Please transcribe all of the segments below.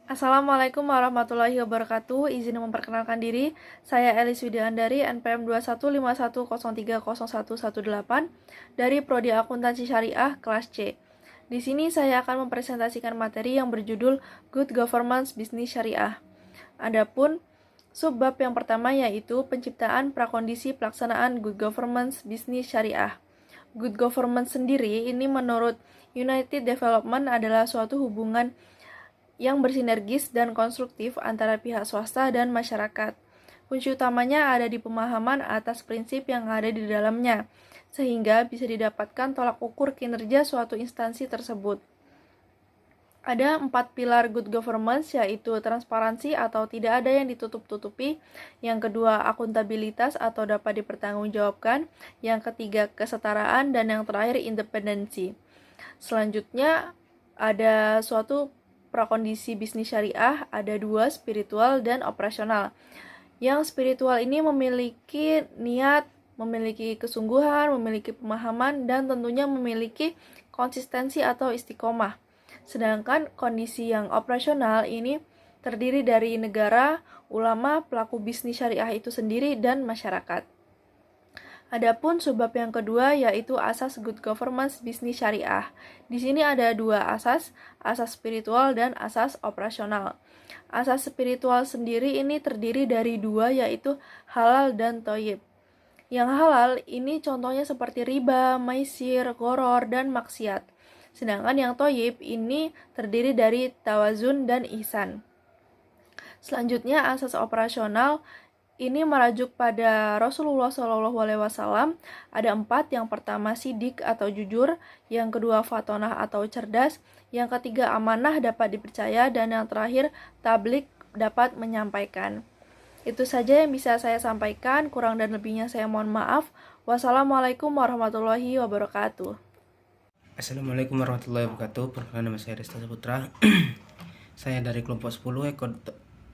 Assalamualaikum warahmatullahi wabarakatuh. Izin memperkenalkan diri, saya Elis Widiandari, NPM 2151030118 dari Prodi Akuntansi Syariah kelas C. Di sini saya akan mempresentasikan materi yang berjudul Good Governance Bisnis Syariah. Adapun subbab yang pertama yaitu penciptaan prakondisi pelaksanaan Good Governance Bisnis Syariah. Good governance sendiri ini menurut United Development adalah suatu hubungan yang bersinergis dan konstruktif antara pihak swasta dan masyarakat. Kunci utamanya ada di pemahaman atas prinsip yang ada di dalamnya, sehingga bisa didapatkan tolak ukur kinerja suatu instansi tersebut. Ada 4 pilar good governance, yaitu transparansi atau tidak ada yang ditutup-tutupi, yang kedua akuntabilitas atau dapat dipertanggungjawabkan, yang ketiga kesetaraan, dan yang terakhir independensi. Selanjutnya ada suatu prakondisi bisnis syariah, ada 2, spiritual dan operasional. Yang spiritual ini memiliki niat, memiliki kesungguhan, memiliki pemahaman, dan tentunya memiliki konsistensi atau istiqomah. Sedangkan kondisi yang operasional ini terdiri dari negara, ulama, pelaku bisnis syariah itu sendiri, dan masyarakat. Adapun subbab yang kedua yaitu asas good governance bisnis syariah. Di sini ada 2 asas spiritual dan asas operasional. Asas spiritual sendiri ini terdiri dari 2 yaitu halal dan thayyib. Yang halal ini contohnya seperti riba, maisir, gharar, dan maksiat. Sedangkan yang thayyib ini terdiri dari tawazun dan ihsan. Selanjutnya asas operasional ini merujuk pada Rasulullah SAW. Ada 4. Yang pertama sidik atau jujur, yang kedua fatonah atau cerdas, yang ketiga amanah dapat dipercaya, dan yang terakhir tablik dapat menyampaikan. Itu saja yang bisa saya sampaikan, kurang dan lebihnya saya mohon maaf. Wassalamualaikum warahmatullahi wabarakatuh. Assalamualaikum warahmatullahi wabarakatuh. Perkenalkan, nama saya Desta Saputra. Saya dari kelompok 10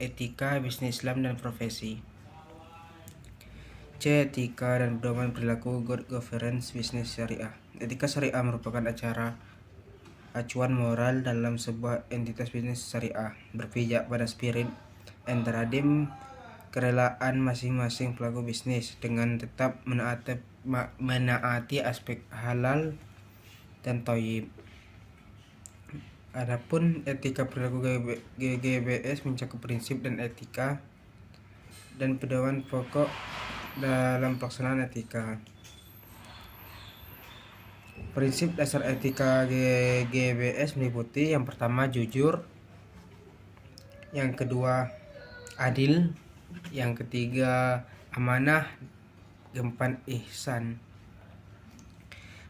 Etika, Bisnis Islam dan Profesi. C. Etika dan pedoman perilaku Good Governance Bisnis Syariah. Etika syariah merupakan acuan moral dalam sebuah entitas bisnis syariah, berpijak pada spirit and taradim kerelaan masing-masing pelaku bisnis dengan tetap menaati aspek halal dan thayyib. Adapun etika perilaku GGBS mencakup prinsip dan etika dan pedoman pokok dalam pelaksanaan etika. Prinsip dasar etika GGBS meliputi yang pertama jujur, yang kedua adil, yang ketiga amanah, keempat ihsan.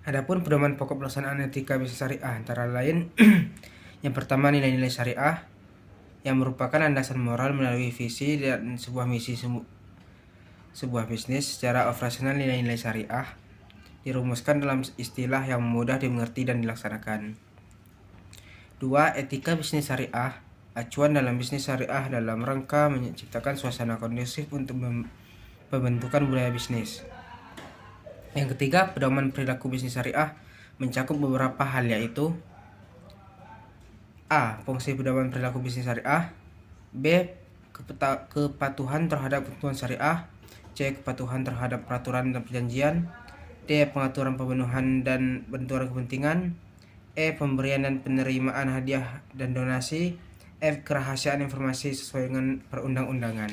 Adapun pedoman pokok pelaksanaan etika bisnis syariah antara lain yang pertama nilai-nilai syariah yang merupakan landasan moral melalui visi dan sebuah misi sebuah bisnis. Secara operasional nilai-nilai syariah dirumuskan dalam istilah yang mudah dimengerti dan dilaksanakan. 2. Etika bisnis syariah, acuan dalam bisnis syariah dalam rangka menciptakan suasana kondusif untuk pembentukan budaya bisnis. Yang ketiga, pedoman perilaku bisnis syariah mencakup beberapa hal yaitu A. Fungsi pedoman perilaku bisnis syariah, B. Kepatuhan terhadap ketentuan syariah, C. Kepatuhan terhadap peraturan dan perjanjian, D. Pengaturan pemenuhan dan benturan kepentingan, E. Pemberian dan penerimaan hadiah dan donasi, F. Kerahasiaan informasi sesuai dengan perundang-undangan.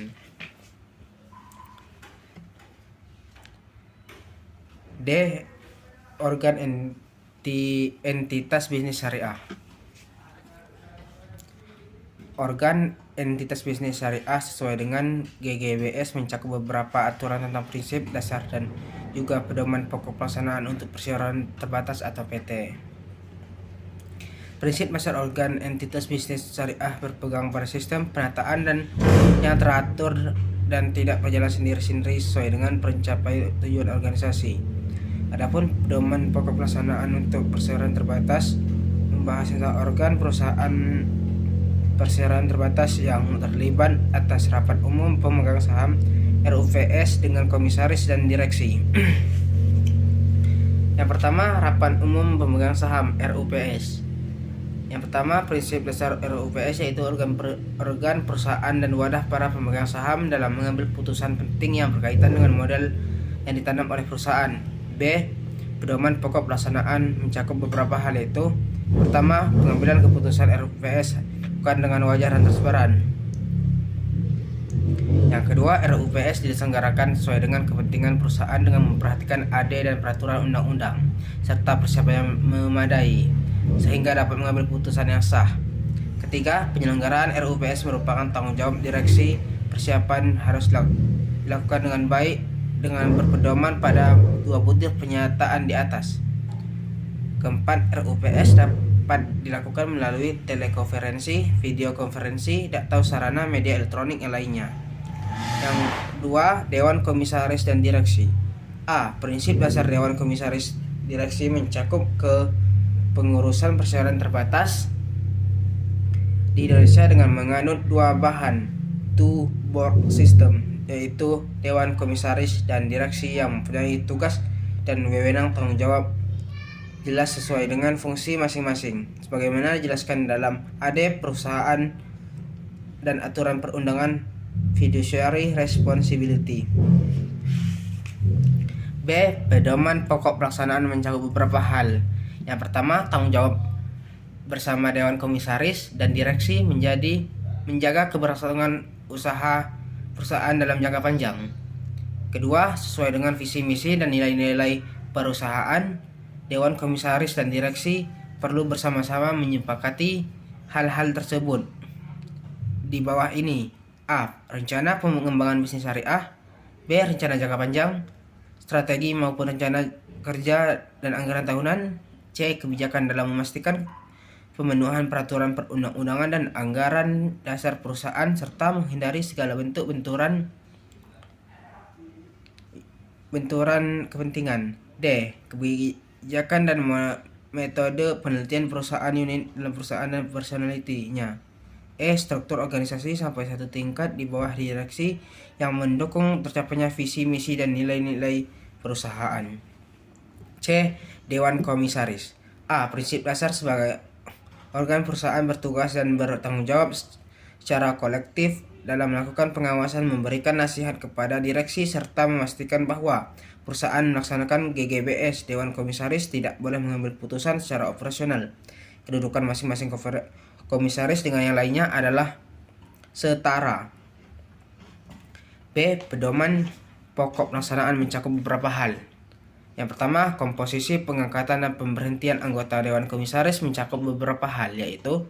D. Organ entitas bisnis syariah. Organ entitas bisnis syariah sesuai dengan GGBS mencakup beberapa aturan tentang prinsip dasar dan juga pedoman pokok pelaksanaan untuk perseroan terbatas atau PT. Prinsip dasar organ entitas bisnis syariah berpegang pada sistem penataan dan yang teratur dan tidak berjalan sendiri-sendiri sesuai dengan pencapaian tujuan organisasi. Adapun pedoman pokok pelaksanaan untuk perseroan terbatas membahas tentang organ perusahaan perseroan terbatas yang terlibat atas rapat umum pemegang saham RUPS dengan komisaris dan direksi. Yang pertama, rapat umum pemegang saham RUPS. Yang pertama, prinsip dasar RUPS yaitu organ perusahaan dan wadah para pemegang saham dalam mengambil putusan penting yang berkaitan dengan modal yang ditanam oleh perusahaan. B. Pedoman pokok pelaksanaan mencakup beberapa hal, yaitu pertama, pengambilan keputusan RUPS bukan dengan wajar dan transparan. Yang kedua, RUPS diselenggarakan sesuai dengan kepentingan perusahaan dengan memperhatikan AD dan peraturan undang-undang serta persiapan yang memadai sehingga dapat mengambil putusan yang sah. Ketiga, penyelenggaraan RUPS merupakan tanggung jawab direksi. Persiapan harus dilakukan dengan baik dengan berpedoman pada dua butir pernyataan di atas. Keempat, RUPS dapat dilakukan melalui telekonferensi, video konferensi, atau sarana media elektronik yang lainnya. Yang kedua, Dewan Komisaris dan Direksi. A. Prinsip dasar Dewan Komisaris Direksi mencakup pengurusan perseroan terbatas di Indonesia dengan menganut dua bahan, two board system, yaitu Dewan Komisaris dan Direksi yang mempunyai tugas dan wewenang tanggung jawab jelas sesuai dengan fungsi masing-masing, sebagaimana dijelaskan dalam AD Perusahaan dan Aturan Perundangan Fiduciary Responsibility. B. Pedoman pokok pelaksanaan mencakup beberapa hal. Yang pertama, tanggung jawab bersama Dewan Komisaris dan Direksi menjaga keberlangsungan usaha perusahaan dalam jangka panjang. Kedua, sesuai dengan visi misi dan nilai-nilai perusahaan, Dewan Komisaris dan Direksi perlu bersama-sama menyepakati hal-hal tersebut. Di bawah ini: A. Rencana pengembangan bisnis syariah. B. Rencana jangka panjang, strategi maupun rencana kerja dan anggaran tahunan. C. Kebijakan dalam memastikan pemenuhan peraturan perundang-undangan dan anggaran dasar perusahaan serta menghindari segala bentuk benturan kepentingan. D. Kebijakan dan metode penelitian perusahaan, unit dalam perusahaan dan personality-nya. E. Struktur organisasi sampai satu tingkat di bawah direksi yang mendukung tercapainya visi misi dan nilai-nilai perusahaan. C. Dewan Komisaris. A. Prinsip dasar sebagai organ perusahaan bertugas dan bertanggung jawab secara kolektif dalam melakukan pengawasan, memberikan nasihat kepada direksi, serta memastikan bahwa perusahaan melaksanakan GGBS. Dewan Komisaris tidak boleh mengambil putusan secara operasional. Kedudukan masing-masing komisaris dengan yang lainnya adalah setara. B. Pedoman pokok pelaksanaan mencakup beberapa hal. Yang pertama, komposisi, pengangkatan, dan pemberhentian anggota Dewan Komisaris mencakup beberapa hal, yaitu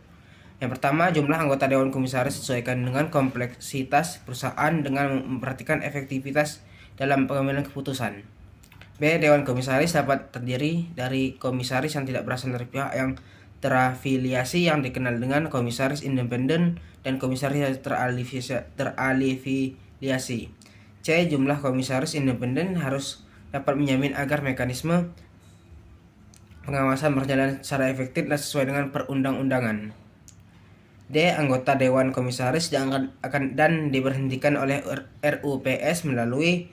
yang pertama, jumlah anggota Dewan Komisaris disesuaikan dengan kompleksitas perusahaan dengan memperhatikan efektivitas dalam pengambilan keputusan. B. Dewan Komisaris dapat terdiri dari komisaris yang tidak berasal dari pihak yang terafiliasi yang dikenal dengan komisaris independen dan komisaris yang terafiliasi. C. Jumlah komisaris independen harus dapat menjamin agar mekanisme pengawasan berjalan secara efektif dan sesuai dengan perundang-undangan. D. Anggota Dewan Komisaris akan diberhentikan oleh RUPS melalui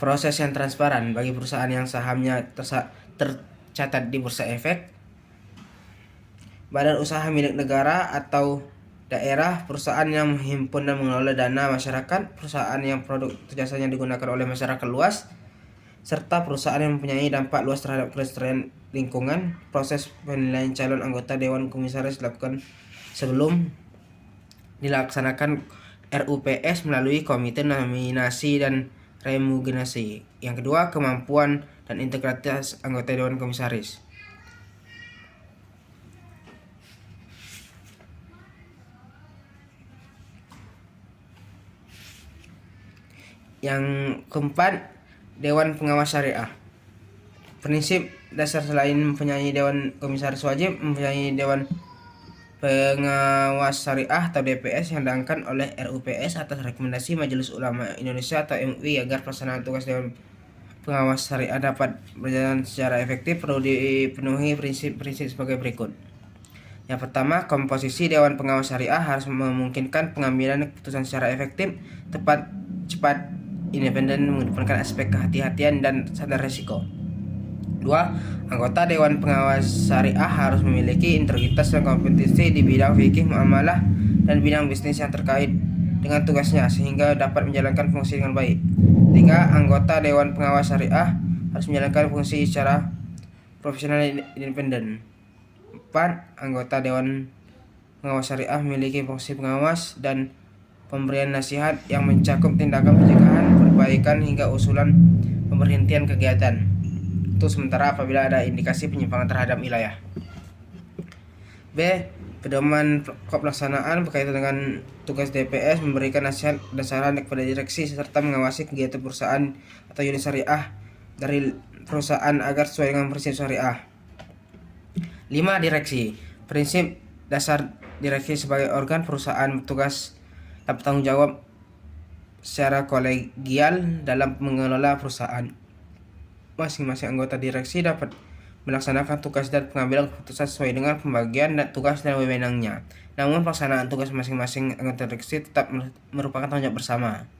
proses yang transparan bagi perusahaan yang sahamnya tercatat di Bursa Efek, badan usaha milik negara atau daerah, perusahaan yang menghimpun dan mengelola dana masyarakat, perusahaan yang produk atau jasanya digunakan oleh masyarakat luas, serta perusahaan yang mempunyai dampak luas terhadap kelestarian lingkungan. Proses penilaian calon anggota Dewan Komisaris dilakukan sebelum dilaksanakan RUPS melalui komite nominasi dan remunerasi. Yang kedua, kemampuan dan integritas anggota Dewan Komisaris. Yang keempat, Dewan Pengawas Syariah. Prinsip dasar selain mempunyai Dewan Komisaris wajib mempunyai Dewan Pengawas Syariah atau DPS yang diangkat oleh RUPS atas rekomendasi Majelis Ulama Indonesia atau MUI. Agar pelaksanaan tugas Dewan Pengawas Syariah dapat berjalan secara efektif, perlu dipenuhi prinsip-prinsip sebagai berikut. Yang pertama, komposisi Dewan Pengawas Syariah harus memungkinkan pengambilan keputusan secara efektif, tepat, cepat, independen, mengedepankan aspek kehati-hatian dan sadar risiko. Dua, anggota Dewan Pengawas Syariah harus memiliki integritas dan kompetensi di bidang fikih, muamalah, dan bidang bisnis yang terkait dengan tugasnya sehingga dapat menjalankan fungsi dengan baik. Tiga, anggota Dewan Pengawas Syariah harus menjalankan fungsi secara profesional dan independen. Empat, anggota Dewan Pengawas Syariah memiliki fungsi pengawas dan pemberian nasihat yang mencakup tindakan pencegahan, perbaikan, hingga usulan pemberhentian kegiatan. Itu sementara apabila ada indikasi penyimpangan terhadap wilayah. B. Pedoman pokok pelaksanaan berkaitan dengan tugas DPS memberikan nasihat dan saran kepada direksi serta mengawasi kegiatan perusahaan atau unit syariah dari perusahaan agar sesuai dengan prinsip syariah. 5. Direksi. Prinsip dasar direksi sebagai organ perusahaan bertugas dan bertanggung jawab secara kolegial dalam mengelola perusahaan. Masing-masing anggota direksi dapat melaksanakan tugas dan pengambilan keputusan sesuai dengan pembagian dan tugas dan wewenangnya. Namun pelaksanaan tugas masing-masing anggota direksi tetap merupakan tanggung jawab bersama.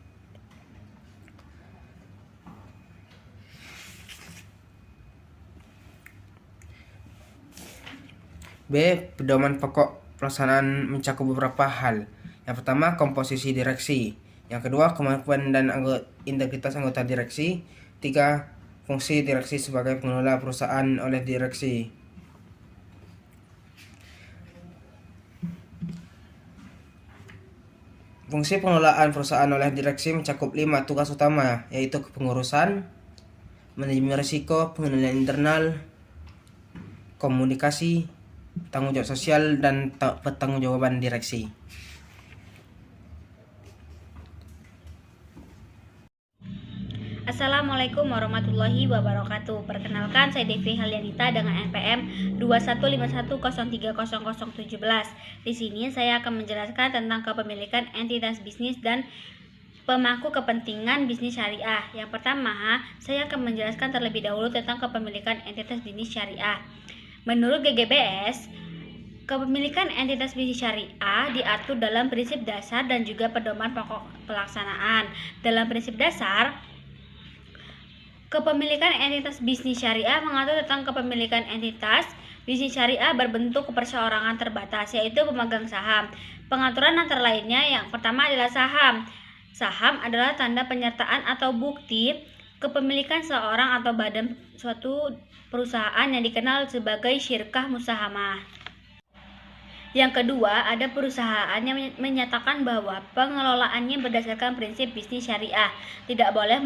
B. Pedoman pokok pelaksanaan mencakup beberapa hal. Yang pertama, komposisi direksi. Yang kedua, kemampuan dan integritas anggota direksi. 3. Fungsi direksi sebagai pengelola perusahaan oleh direksi. Fungsi pengelolaan perusahaan oleh direksi mencakup 5 tugas utama, yaitu kepengurusan, manajemen risiko, pengendalian internal, komunikasi, tanggung jawab sosial, dan pertanggungjawaban direksi. Assalamualaikum warahmatullahi wabarakatuh. Perkenalkan, saya Devi Halianita dengan NPM 2151030017. Di sini saya akan menjelaskan tentang kepemilikan entitas bisnis dan pemangku kepentingan bisnis syariah. Yang pertama, saya akan menjelaskan terlebih dahulu tentang kepemilikan entitas bisnis syariah. Menurut GGBS, kepemilikan entitas bisnis syariah diatur dalam prinsip dasar dan juga pedoman pokok pelaksanaan. Dalam prinsip dasar, kepemilikan entitas bisnis syariah mengatur tentang kepemilikan entitas bisnis syariah berbentuk perseorangan terbatas, yaitu pemegang saham. Pengaturan antara lainnya, yang pertama adalah saham. Saham adalah tanda penyertaan atau bukti kepemilikan seorang atau badan suatu perusahaan yang dikenal sebagai syirkah musahamah. Yang kedua, ada perusahaan yang menyatakan bahwa pengelolaannya berdasarkan prinsip bisnis syariah. Tidak boleh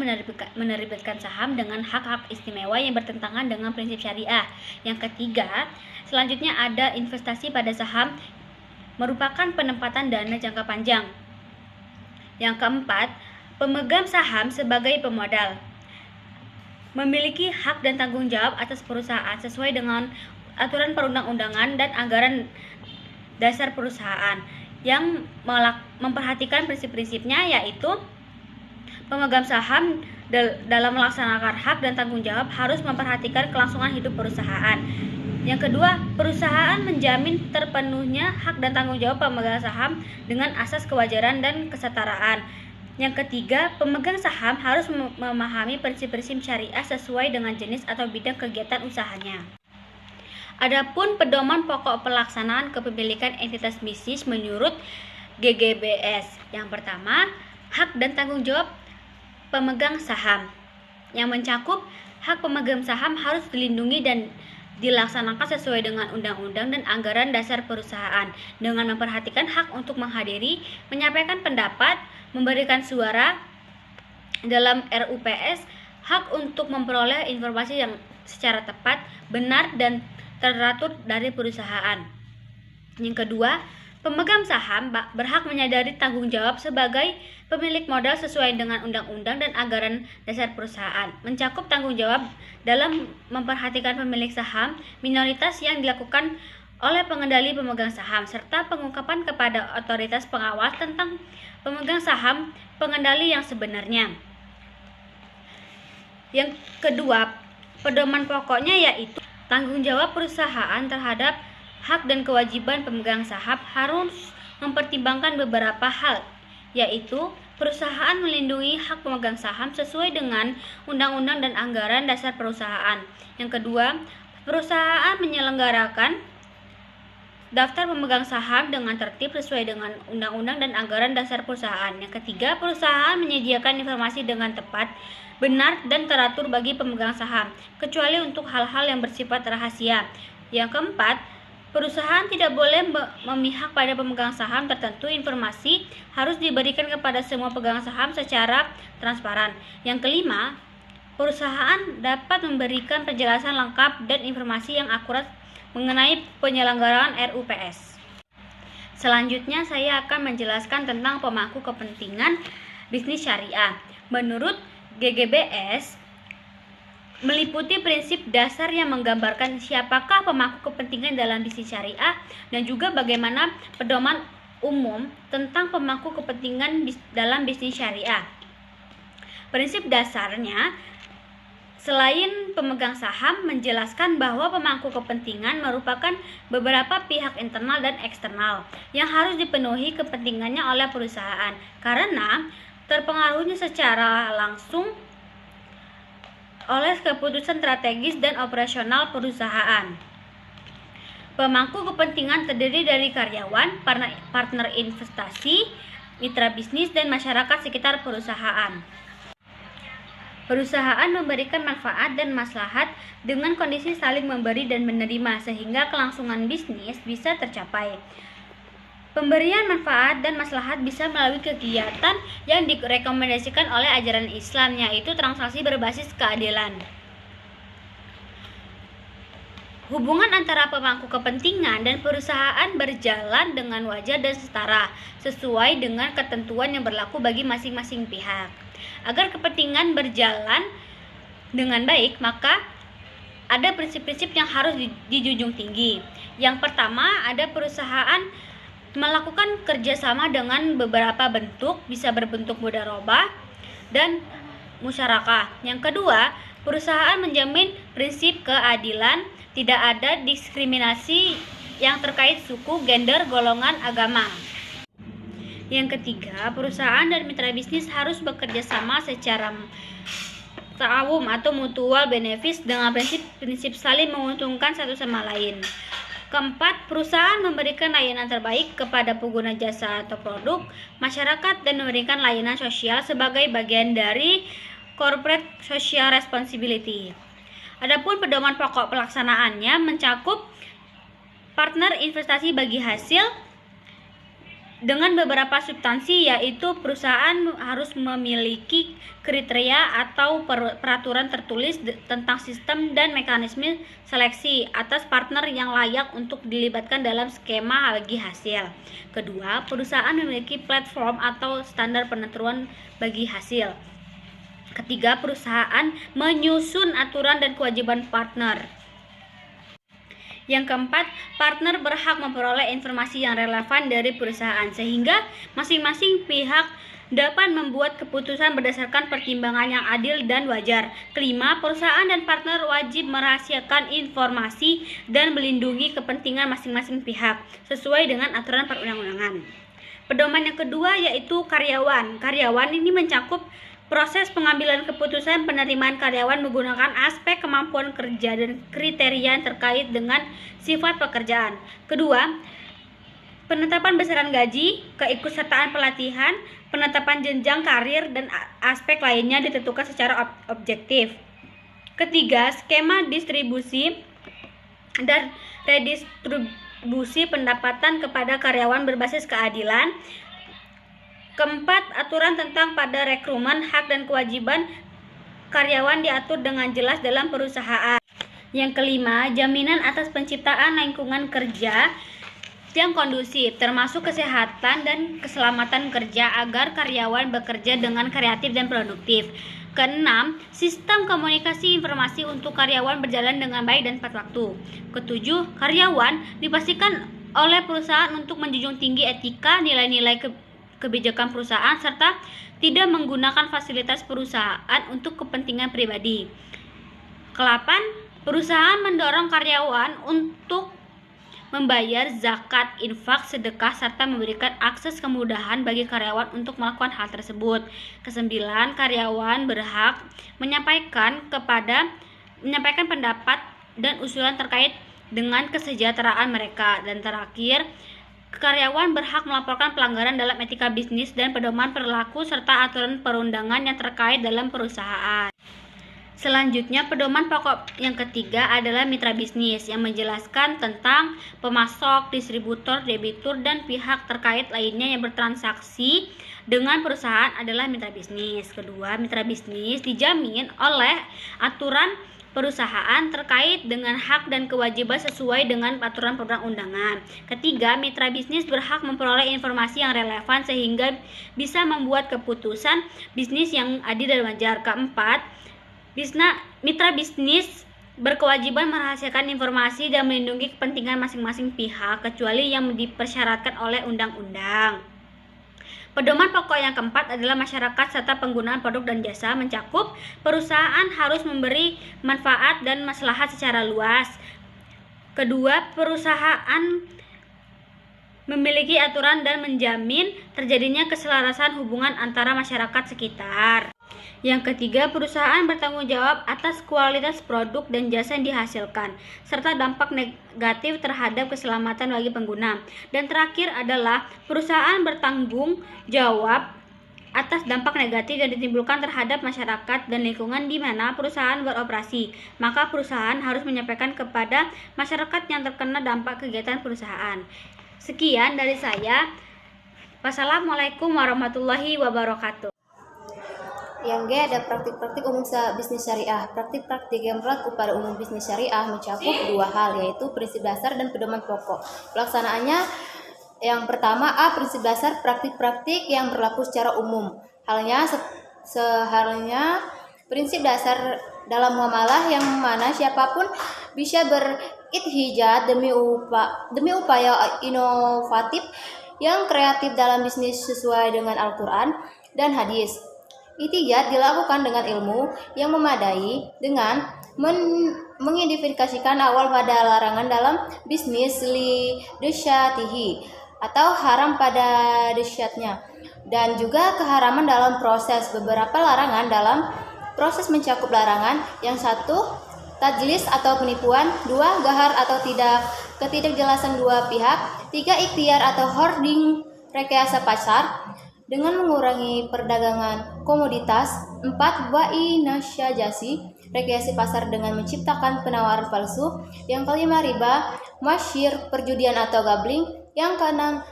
menerbitkan saham dengan hak-hak istimewa yang bertentangan dengan prinsip syariah. Yang ketiga, selanjutnya ada investasi pada saham, merupakan penempatan dana jangka panjang. Yang keempat, pemegang saham sebagai pemodal, memiliki hak dan tanggung jawab atas perusahaan sesuai dengan aturan perundang-undangan dan anggaran dasar perusahaan yang memperhatikan prinsip-prinsipnya, yaitu pemegang saham dalam melaksanakan hak dan tanggung jawab harus memperhatikan kelangsungan hidup perusahaan. Yang kedua, perusahaan menjamin terpenuhnya hak dan tanggung jawab pemegang saham dengan asas kewajaran dan kesetaraan. Yang ketiga, pemegang saham harus memahami prinsip-prinsip syariah sesuai dengan jenis atau bidang kegiatan usahanya. Adapun pedoman pokok pelaksanaan kepemilikan entitas bisnis menurut GGBS. Yang pertama, hak dan tanggung jawab pemegang saham, yang mencakup hak pemegang saham harus dilindungi dan dilaksanakan sesuai dengan undang-undang dan anggaran dasar perusahaan dengan memperhatikan hak untuk menghadiri, menyampaikan pendapat, memberikan suara dalam RUPS, hak untuk memperoleh informasi yang secara tepat, benar, dan teratur dari perusahaan. Yang kedua, pemegang saham berhak menyadari tanggung jawab sebagai pemilik modal sesuai dengan undang-undang dan anggaran dasar perusahaan, mencakup tanggung jawab dalam memperhatikan pemilik saham minoritas yang dilakukan oleh pengendali pemegang saham, serta pengungkapan kepada otoritas pengawas tentang pemegang saham pengendali yang sebenarnya. Yang kedua, pedoman pokoknya yaitu tanggung jawab perusahaan terhadap hak dan kewajiban pemegang saham harus mempertimbangkan beberapa hal, yaitu perusahaan melindungi hak pemegang saham sesuai dengan undang-undang dan anggaran dasar perusahaan. Yang kedua, perusahaan menyelenggarakan daftar pemegang saham dengan tertib sesuai dengan undang-undang dan anggaran dasar perusahaan. Yang ketiga, perusahaan menyediakan informasi dengan tepat, benar, dan teratur bagi pemegang saham, kecuali untuk hal-hal yang bersifat rahasia. Yang keempat, perusahaan tidak boleh memihak pada pemegang saham tertentu. Informasi harus diberikan kepada semua pemegang saham secara transparan. Yang kelima, perusahaan dapat memberikan penjelasan lengkap dan informasi yang akurat mengenai penyelenggaraan RUPS. Selanjutnya saya akan menjelaskan tentang pemangku kepentingan bisnis syariah. Menurut GGBS, meliputi prinsip dasar yang menggambarkan siapakah pemangku kepentingan dalam bisnis syariah dan juga bagaimana pedoman umum tentang pemangku kepentingan dalam bisnis syariah. Prinsip dasarnya, selain pemegang saham, menjelaskan bahwa pemangku kepentingan merupakan beberapa pihak internal dan eksternal yang harus dipenuhi kepentingannya oleh perusahaan karena terpengaruhnya secara langsung oleh keputusan strategis dan operasional perusahaan. Pemangku kepentingan terdiri dari karyawan, partner investasi, mitra bisnis, dan masyarakat sekitar perusahaan. Perusahaan memberikan manfaat dan maslahat dengan kondisi saling memberi dan menerima sehingga kelangsungan bisnis bisa tercapai. Pemberian manfaat dan maslahat bisa melalui kegiatan yang direkomendasikan oleh ajaran Islam, yaitu transaksi berbasis keadilan. Hubungan antara pemangku kepentingan dan perusahaan berjalan dengan wajar dan setara, sesuai dengan ketentuan yang berlaku bagi masing-masing pihak. Agar kepentingan berjalan dengan baik, maka ada prinsip-prinsip yang harus dijunjung tinggi. Yang pertama, ada perusahaan melakukan kerjasama dengan beberapa bentuk, bisa berbentuk mudharabah dan musyarakah. Yang kedua, perusahaan menjamin prinsip keadilan, tidak ada diskriminasi yang terkait suku, gender, golongan, agama. Yang ketiga, perusahaan dan mitra bisnis harus bekerja sama secara ta'awun atau mutual benefit dengan prinsip saling menguntungkan satu sama lain. Keempat, perusahaan memberikan layanan terbaik kepada pengguna jasa atau produk masyarakat dan memberikan layanan sosial sebagai bagian dari corporate social responsibility. Adapun pedoman pokok pelaksanaannya mencakup partner investasi bagi hasil dengan beberapa substansi, yaitu perusahaan harus memiliki kriteria atau peraturan tertulis tentang sistem dan mekanisme seleksi atas partner yang layak untuk dilibatkan dalam skema bagi hasil. Kedua, perusahaan memiliki platform atau standar penentuan bagi hasil. Ketiga, perusahaan menyusun aturan dan kewajiban partner. Yang keempat, partner berhak memperoleh informasi yang relevan dari perusahaan sehingga masing-masing pihak dapat membuat keputusan berdasarkan pertimbangan yang adil dan wajar. Kelima, perusahaan dan partner wajib merahasiakan informasi dan melindungi kepentingan masing-masing pihak sesuai dengan aturan perundang-undangan. Pedoman yang kedua yaitu karyawan. Karyawan ini mencakup proses pengambilan keputusan penerimaan karyawan menggunakan aspek kemampuan kerja dan kriteria terkait dengan sifat pekerjaan. Kedua, penetapan besaran gaji, keikutsertaan pelatihan, penetapan jenjang karir, dan aspek lainnya ditentukan secara objektif. Ketiga, skema distribusi dan redistribusi pendapatan kepada karyawan berbasis keadilan. Keempat, aturan tentang pada rekrutmen, hak dan kewajiban karyawan diatur dengan jelas dalam perusahaan. Yang kelima, jaminan atas penciptaan lingkungan kerja yang kondusif, termasuk kesehatan dan keselamatan kerja agar karyawan bekerja dengan kreatif dan produktif. Keenam, sistem komunikasi informasi untuk karyawan berjalan dengan baik dan tepat waktu. Ketujuh, karyawan dipastikan oleh perusahaan untuk menjunjung tinggi etika, nilai-nilai kebijakan perusahaan, serta tidak menggunakan fasilitas perusahaan untuk kepentingan pribadi. Ke-8, perusahaan mendorong karyawan untuk membayar zakat, infak, sedekah, serta memberikan akses kemudahan bagi karyawan untuk melakukan hal tersebut. Kesembilan, karyawan berhak menyampaikan pendapat dan usulan terkait dengan kesejahteraan mereka. Dan terakhir, karyawan berhak melaporkan pelanggaran dalam etika bisnis dan pedoman perilaku serta aturan perundangan yang terkait dalam perusahaan. Selanjutnya, pedoman pokok yang ketiga adalah mitra bisnis yang menjelaskan tentang pemasok, distributor, debitur, dan pihak terkait lainnya yang bertransaksi dengan perusahaan adalah mitra bisnis. Kedua, mitra bisnis dijamin oleh aturan perusahaan terkait dengan hak dan kewajiban sesuai dengan aturan perundang-undangan. Ketiga, mitra bisnis berhak memperoleh informasi yang relevan sehingga bisa membuat keputusan bisnis yang adil dan wajar. Keempat, mitra bisnis berkewajiban merahasiakan informasi dan melindungi kepentingan masing-masing pihak kecuali yang dipersyaratkan oleh undang-undang. Pedoman pokok yang keempat adalah masyarakat serta penggunaan produk dan jasa mencakup perusahaan harus memberi manfaat dan maslahat secara luas. Kedua, perusahaan memiliki aturan dan menjamin terjadinya keselarasan hubungan antara masyarakat sekitar. Yang ketiga, perusahaan bertanggung jawab atas kualitas produk dan jasa yang dihasilkan, serta dampak negatif terhadap keselamatan bagi pengguna. Dan terakhir adalah perusahaan bertanggung jawab atas dampak negatif yang ditimbulkan terhadap masyarakat dan lingkungan di mana perusahaan beroperasi. Maka perusahaan harus menyampaikan kepada masyarakat yang terkena dampak kegiatan perusahaan. Sekian dari saya. Wassalamualaikum warahmatullahi wabarakatuh. Yang G ada praktik-praktik umum bisnis syariah. Praktik-praktik yang berlaku pada umum bisnis syariah mencakup dua hal, yaitu prinsip dasar dan pedoman pokok. Pelaksanaannya yang pertama, A. Prinsip dasar praktik-praktik yang berlaku secara umum. Halnya sehalnya prinsip dasar dalam muamalah yang mana siapapun bisa berithijat demi upaya inovatif yang kreatif dalam bisnis sesuai dengan Al-Quran dan hadis. Ihtijat dilakukan dengan ilmu yang memadai dengan mengidentifikasikan awal pada larangan dalam bisnis li desyatihi atau haram pada desyatnya, dan juga keharaman dalam proses. Beberapa larangan dalam proses mencakup larangan yang satu, tajlis atau penipuan, dua, gahar atau ketidakjelasan dua pihak, tiga, ikhtiar atau hoarding rekayasa pasar dengan mengurangi perdagangan komoditas, 4. Wa'i nasyajasi, rekayasa pasar dengan menciptakan penawaran palsu, yang kelima riba, masyir, perjudian atau gambling, yang keenam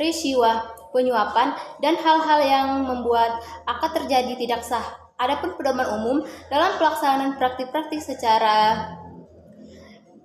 risiwah, penyuapan, dan hal-hal yang membuat akad terjadi tidak sah. Adapun pedoman umum dalam pelaksanaan praktik-praktik secara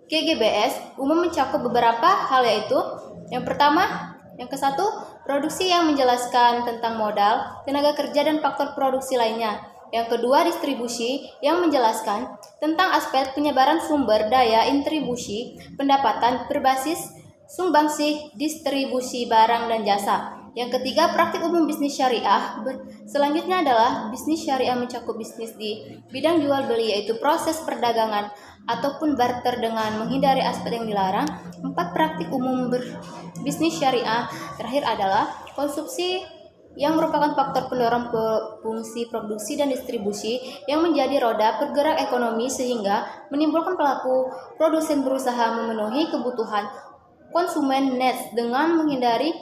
GGBS umum mencakup beberapa hal, yaitu yang pertama, yang ke-1, produksi yang menjelaskan tentang modal, tenaga kerja, dan faktor produksi lainnya. Yang kedua, distribusi yang menjelaskan tentang aspek penyebaran sumber daya intribusi, pendapatan berbasis sumbangsih, distribusi barang dan jasa. Yang ketiga, praktik umum bisnis syariah. Selanjutnya adalah bisnis syariah mencakup bisnis di bidang jual beli, yaitu proses perdagangan ataupun barter dengan menghindari aspek yang dilarang. 4. Praktik umum bisnis syariah terakhir adalah konsumsi yang merupakan faktor pendorong fungsi produksi dan distribusi yang menjadi roda pergerak ekonomi sehingga menimbulkan pelaku produsen berusaha memenuhi kebutuhan konsumen net dengan menghindari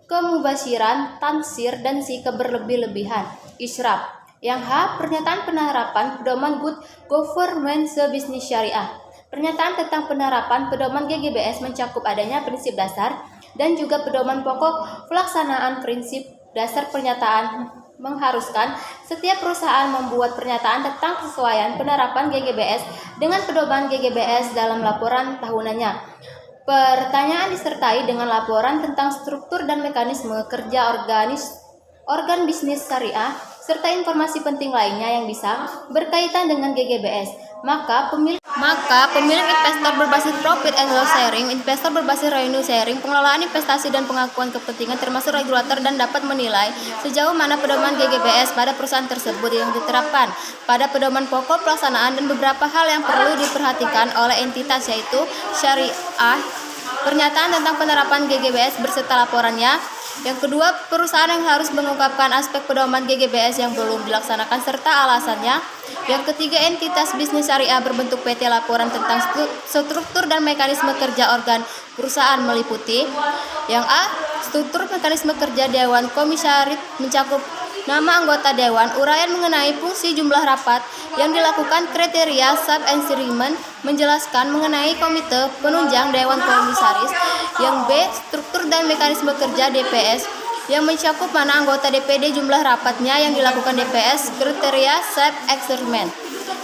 kemubasiran, tansir, dan sikap berlebih-lebihan. Israf. Yang H. Pernyataan penerapan pedoman good governance bisnis syariah. Pernyataan tentang penerapan pedoman GGBS mencakup adanya prinsip dasar dan juga pedoman pokok. Pelaksanaan prinsip dasar pernyataan mengharuskan setiap perusahaan membuat pernyataan tentang kesesuaian penerapan GGBS dengan pedoman GGBS dalam laporan tahunannya. Pertanyaan disertai dengan laporan tentang struktur dan mekanisme kerja organ bisnis syariah serta informasi penting lainnya yang bisa berkaitan dengan GGBS. Maka pemilik investor berbasis profit and loss sharing, investor berbasis revenue sharing, pengelolaan investasi dan pengakuan kepentingan termasuk regulator dan dapat menilai sejauh mana pedoman GGBS pada perusahaan tersebut yang diterapkan pada pedoman pokok pelaksanaan dan beberapa hal yang perlu diperhatikan oleh entitas yaitu syariah, pernyataan tentang penerapan GGBS berserta laporannya. Yang kedua, perusahaan yang harus mengungkapkan aspek pedoman GGBS yang belum dilaksanakan serta alasannya. Yang ketiga, entitas bisnis syariah berbentuk PT laporan tentang struktur dan mekanisme kerja organ perusahaan meliputi. Yang A, struktur mekanisme kerja Dewan Komisaris mencakup nama anggota dewan, uraian mengenai fungsi jumlah rapat yang dilakukan, kriteria sub instrument, menjelaskan mengenai komite penunjang dewan komisaris. Yang B, struktur dan mekanisme kerja DPS yang mencakup mana anggota DPD, jumlah rapatnya yang dilakukan DPS, kriteria sub instrument.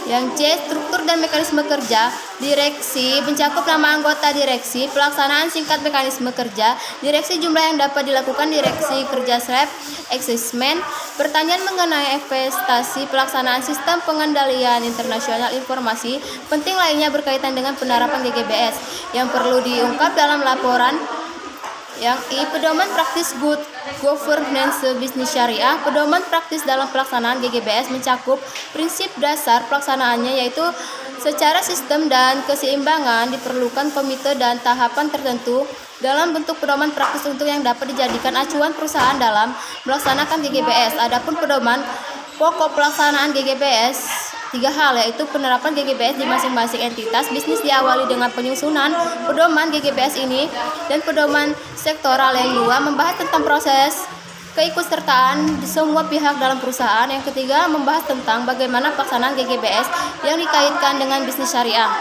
Yang C, struktur dan mekanisme kerja direksi mencakup nama anggota direksi, pelaksanaan singkat mekanisme kerja direksi, jumlah yang dapat dilakukan direksi, kerja SREP, assessment, pertanyaan mengenai investasi, pelaksanaan sistem pengendalian internasional informasi penting lainnya berkaitan dengan penerapan GGBS yang perlu diungkap dalam laporan. Yang I, pedoman praktis good governance bisnis syariah. Pedoman praktis dalam pelaksanaan GGBS mencakup prinsip dasar pelaksanaannya yaitu secara sistem dan keseimbangan diperlukan komite dan tahapan tertentu dalam bentuk pedoman praktis untuk yang dapat dijadikan acuan perusahaan dalam melaksanakan GGBS. Adapun pedoman pokok pelaksanaan GGBS, 3 hal yaitu penerapan GGBS di masing-masing entitas bisnis diawali dengan penyusunan pedoman GGBS ini, dan pedoman sektoral yang 2 membahas tentang proses keikutsertaan di semua pihak dalam perusahaan. Yang ketiga membahas tentang bagaimana pelaksanaan GGBS yang dikaitkan dengan bisnis syariah.